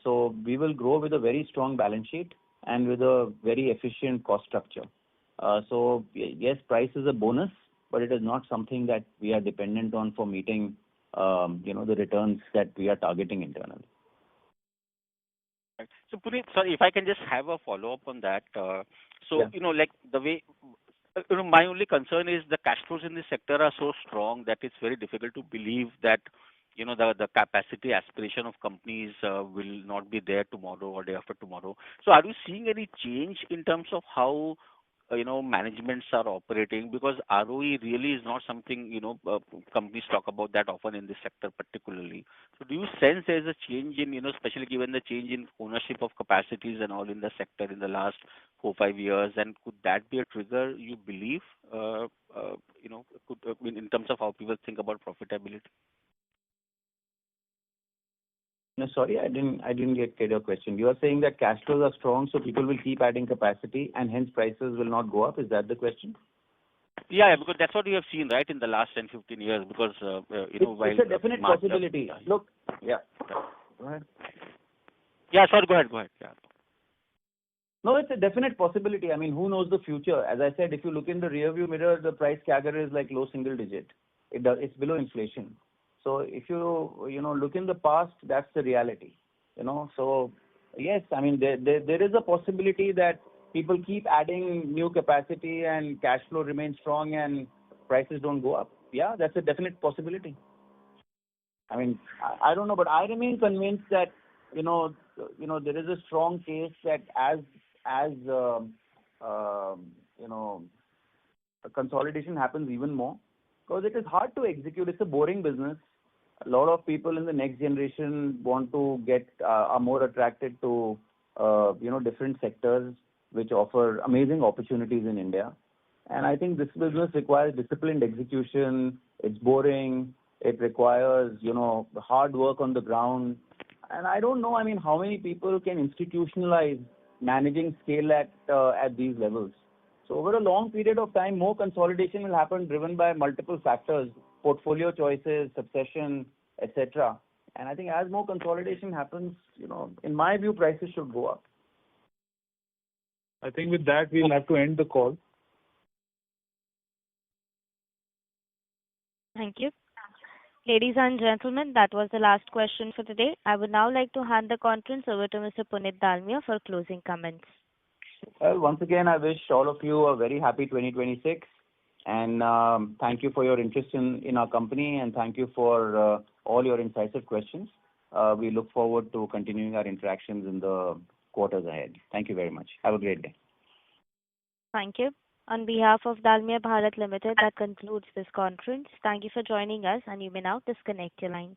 So we will grow with a very strong balance sheet and with a very efficient cost structure. So yes, price is a bonus, but it is not something that we are dependent on for meeting, the returns that we are targeting internally. Right. So Puneet, sorry, if I can just have a follow-up on that. Like the way, my only concern is the cash flows in this sector are so strong that it's very difficult to believe that, the capacity aspiration of companies will not be there tomorrow or day after tomorrow. So are you seeing any change in terms of how, managements are operating? Because ROE really is not something, companies talk about that often in this sector particularly. So do you sense there's a change in, especially given the change in ownership of capacities and all in the sector in the last 4-5 years, and could that be a trigger you believe, in terms of how people think about profitability? No, sorry, I didn't get your question. You are saying that cash flows are strong, so people will keep adding capacity, and hence prices will not go up. Is that the question? Yeah, because that's what you have seen, right, in the last 10-15 years. Because it's a definite possibility. Look, yeah. Go ahead. Yeah, sorry. Go ahead. Yeah. No, it's a definite possibility. I mean, who knows the future? As I said, if you look in the rearview mirror, the price CAGR is like low single digit. It's below inflation. So if you look in the past, that's the reality. So yes, I mean there is a possibility that people keep adding new capacity and cash flow remains strong and prices don't go up. Yeah, that's a definite possibility. I mean, I don't know, but I remain convinced that there is a strong case that as consolidation happens even more, because it is hard to execute. It's a boring business. A lot of people in the next generation want to are more attracted to different sectors which offer amazing opportunities in India. And I think this business requires disciplined execution. It's boring. It requires hard work on the ground. And I don't know. I mean, how many people can institutionalize managing scale at these levels? So over a long period of time, more consolidation will happen, driven by multiple factors: portfolio choices, succession, etc. And I think as more consolidation happens, in my view, prices should go up. I think with that, we'll have to end the call. Thank you. Ladies and gentlemen, that was the last question for today. I would now like to hand the conference over to Mr. Puneet Dalmia for closing comments. Well, once again, I wish all of you a very happy 2026. And thank you for your interest in our company, and thank you for all your incisive questions. We look forward to continuing our interactions in the quarters ahead. Thank you very much. Have a great day. Thank you. On behalf of Dalmia Bharat Ltd, that concludes this conference. Thank you for joining us, and you may now disconnect your lines.